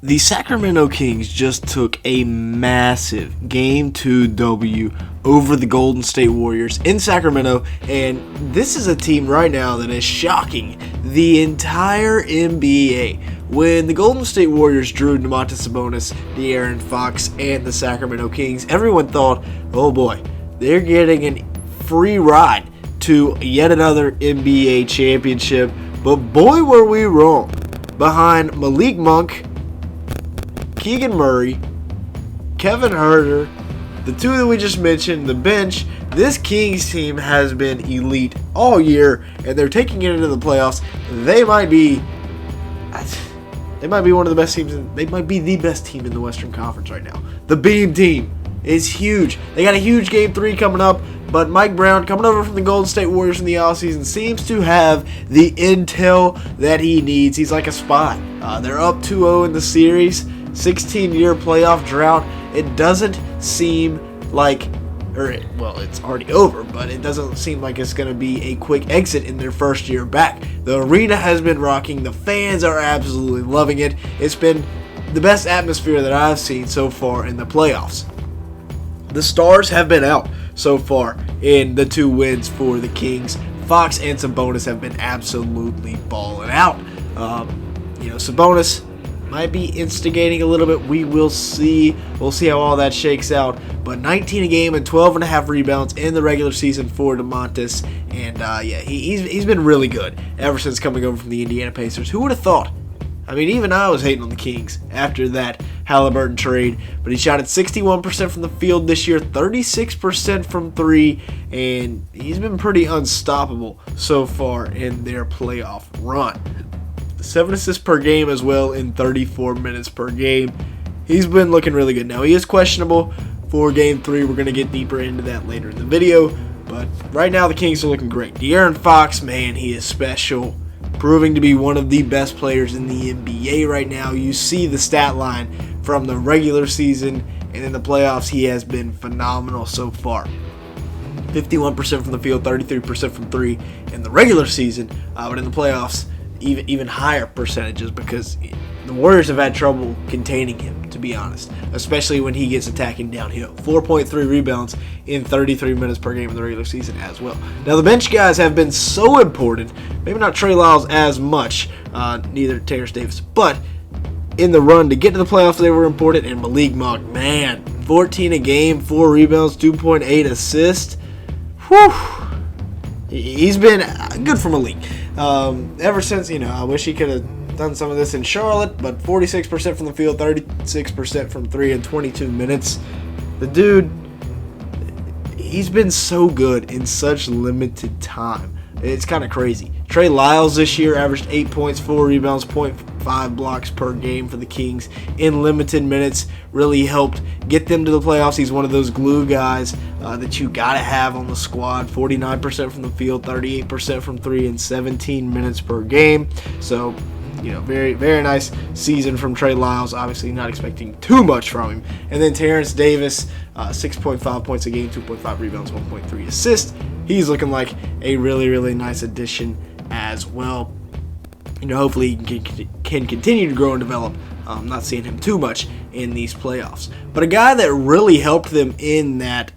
The Sacramento Kings just took a massive Game 2 W over the Golden State Warriors in Sacramento, and this is a team right now that is shocking the entire NBA. When the Golden State Warriors drew Domantas Sabonis, De'Aaron Fox, and the Sacramento Kings, everyone thought, oh boy, they're getting a free ride to yet another NBA championship, but boy were we wrong. Behind Malik Monk, Keegan Murray, Kevin Huerter, the two that we just mentioned, the bench, this Kings team has been elite all year, and they're taking it into the playoffs. They might be one of the best teams. They might be the best team in the Western Conference right now. The Beam team is huge. They got a huge Game 3 coming up, but Mike Brown, coming over from the Golden State Warriors in the offseason, seems to have the intel that he needs. He's like a spy. They're up 2-0 in the series. 16-year playoff drought. It doesn't seem like, it's already over, but it doesn't seem like it's going to be a quick exit in their first year back. The arena has been rocking. The fans are absolutely loving it. It's been the best atmosphere that I've seen so far in the playoffs. The stars have been out so far in the two wins for the Kings. Fox and Sabonis have been absolutely balling out. Sabonis might be instigating a little bit. We will see. We'll see how all that shakes out. But 19 a game and 12.5 rebounds in the regular season for Domantas. And he's been really good ever since coming over from the Indiana Pacers. Who would have thought? I mean, even I was hating on the Kings after that Halliburton trade. But he shot at 61% from the field this year, 36% from three, and he's been pretty unstoppable so far in their playoff run. 7 assists per game as well in 34 minutes per game. He's been looking really good. Now, he is questionable for Game 3. We're going to get deeper into that later in the video. But right now, the Kings are looking great. De'Aaron Fox, man, he is special. Proving to be one of the best players in the NBA right now. You see the stat line from the regular season, and in the playoffs, he has been phenomenal so far. 51% from the field, 33% from three in the regular season. But in the playoffs, even higher percentages, because the Warriors have had trouble containing him, to be honest, especially when he gets attacking downhill. 4.3 rebounds in 33 minutes per game in the regular season as well. Now, the bench guys have been so important, maybe not Trey Lyles as much, neither Terrence Davis, but in the run to get to the playoffs, they were important. And Malik Monk, man, 14 a game, 4 rebounds, 2.8 assists. Whew. He's been good for Malik. Ever since, I wish he could have done some of this in Charlotte, but 46% from the field, 36% from three in 22 minutes. The dude, he's been so good in such limited time. It's kind of crazy. Trey Lyles this year averaged 8 points, 4 rebounds, 0.5 blocks per game for the Kings in limited minutes. Really helped get them to the playoffs. He's one of those glue guys that you got to have on the squad. 49% from the field, 38% from three in 17 minutes per game. So, very, very nice season from Trey Lyles. Obviously not expecting too much from him. And then Terrence Davis, 6.5 points a game, 2.5 rebounds, 1.3 assists. He's looking like a really, really nice addition as well. Hopefully he can continue to grow and develop. I'm not seeing him too much in these playoffs. But a guy that really helped them in that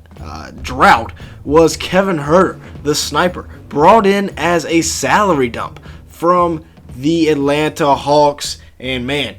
drought was Kevin Huerter, the sniper, brought in as a salary dump from the Atlanta Hawks. And man,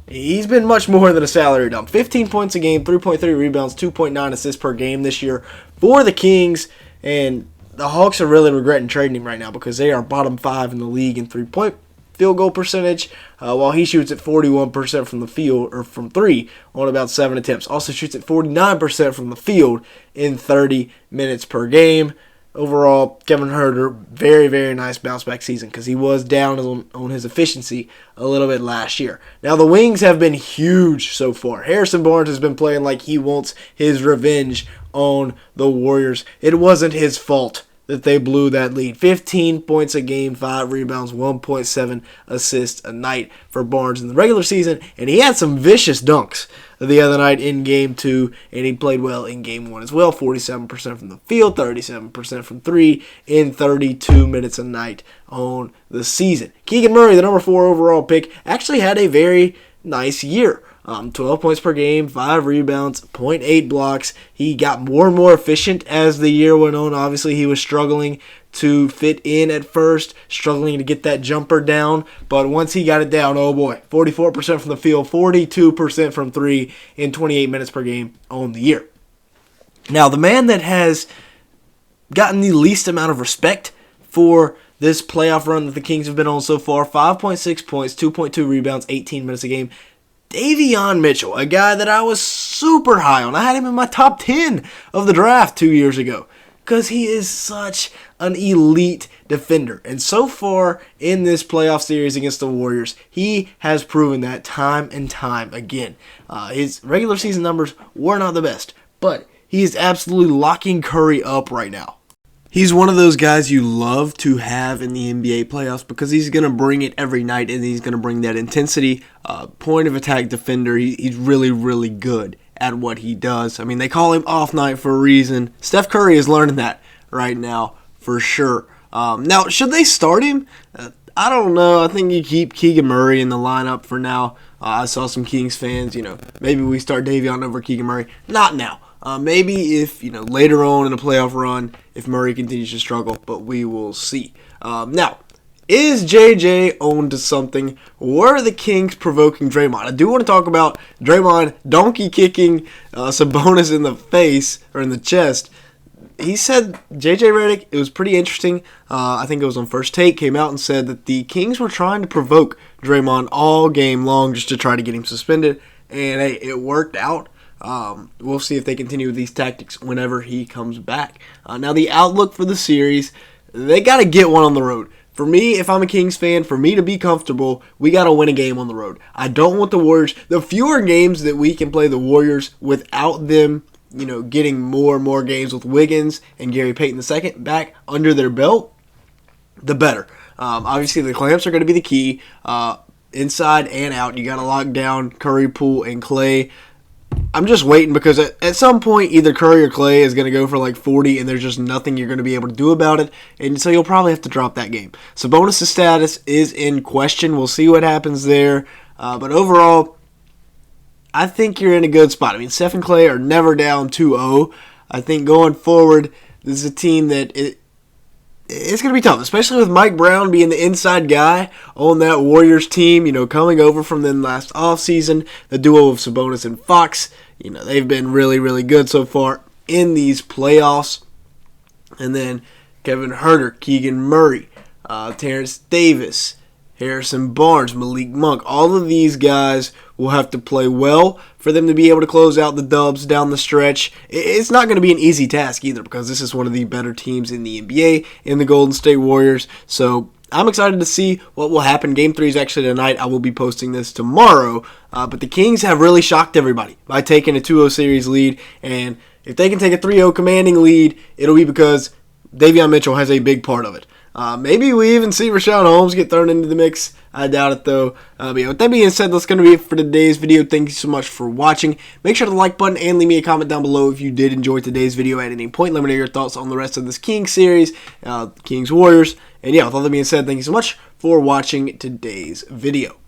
he's been much more than a salary dump. 15 points a game, 3.3 rebounds, 2.9 assists per game this year for the Kings. And the Hawks are really regretting trading him right now because they are bottom 5 in the league in three-point field goal percentage, while he shoots at 41% from the field, or from three, on about 7 attempts. Also shoots at 49% from the field in 30 minutes per game. Overall, Kevin Huerter, very, very nice bounce-back season because he was down on his efficiency a little bit last year. Now, the wings have been huge so far. Harrison Barnes has been playing like he wants his revenge on the Warriors. It wasn't his fault that they blew that lead. 15 points a game, 5 rebounds, 1.7 assists a night for Barnes in the regular season, and he had some vicious dunks the other night in Game 2, and he played well in Game 1 as well. 47% from the field, 37% from three in 32 minutes a night on the season. Keegan Murray, the number 4 overall pick, actually had a very nice year. 12 points per game, 5 rebounds, 0.8 blocks. He got more and more efficient as the year went on. Obviously, he was struggling to fit in at first, struggling to get that jumper down. But once he got it down, oh boy, 44% from the field, 42% from 3 in 28 minutes per game on the year. Now, the man that has gotten the least amount of respect for this playoff run that the Kings have been on so far, 5.6 points, 2.2 rebounds, 18 minutes a game, Davion Mitchell, a guy that I was super high on. I had him in my top 10 of the draft 2 years ago because he is such an elite defender. And so far in this playoff series against the Warriors, he has proven that time and time again. His regular season numbers were not the best, but he is absolutely locking Curry up right now. He's one of those guys you love to have in the NBA playoffs because he's going to bring it every night and he's going to bring that intensity. Point of attack defender, he's really, really good at what he does. I mean, they call him off night for a reason. Steph Curry is learning that right now for sure. Now, should they start him? I don't know. I think you keep Keegan Murray in the lineup for now. I saw some Kings fans, maybe we start Davion over Keegan Murray. Not now. Maybe if, later on in a playoff run, if Murray continues to struggle, but we will see. Now, is JJ on to something? Were the Kings provoking Draymond? I do want to talk about Draymond donkey kicking Sabonis in the face, or in the chest. He said, JJ Redick, it was pretty interesting. I think it was on First Take, came out and said that the Kings were trying to provoke Draymond all game long just to try to get him suspended, and hey, it worked out. We'll see if they continue with these tactics whenever he comes back. Now, the outlook for the series, they got to get one on the road. For me, if I'm a Kings fan, for me to be comfortable, we got to win a game on the road. I don't want the Warriors. The fewer games that we can play the Warriors without them, getting more and more games with Wiggins and Gary Payton II back under their belt, the better. Obviously, the clamps are going to be the key. Inside and out, you got to lock down Curry, Poole, and Clay. I'm just waiting because at some point either Curry or Clay is going to go for like 40 and there's just nothing you're going to be able to do about it, and so you'll probably have to drop that game. Sabonis' status is in question. We'll see what happens there. But overall, I think you're in a good spot. I mean, Steph and Clay are never down 2-0. I think going forward, this is a team that it's going to be tough, especially with Mike Brown being the inside guy on that Warriors team, coming over from them last offseason. The duo of Sabonis and Fox, they've been really, really good so far in these playoffs. And then Kevin Huerter, Keegan Murray, Terrence Davis, Harrison Barnes, Malik Monk, all of these guys will have to play well for them to be able to close out the dubs down the stretch. It's not going to be an easy task either because this is one of the better teams in the NBA in the Golden State Warriors. So I'm excited to see what will happen. Game 3 is actually tonight. I will be posting this tomorrow. But the Kings have really shocked everybody by taking a 2-0 series lead. And if they can take a 3-0 commanding lead, it'll be because Davion Mitchell has a big part of it. Maybe we even see Rashawn Holmes get thrown into the mix. I doubt it, though. But with that being said, that's going to be it for today's video. Thank you so much for watching. Make sure to like button and leave me a comment down below if you did enjoy today's video at any point. Let me know your thoughts on the rest of this Kings series, Kings Warriors. And yeah, with all that being said, thank you so much for watching today's video.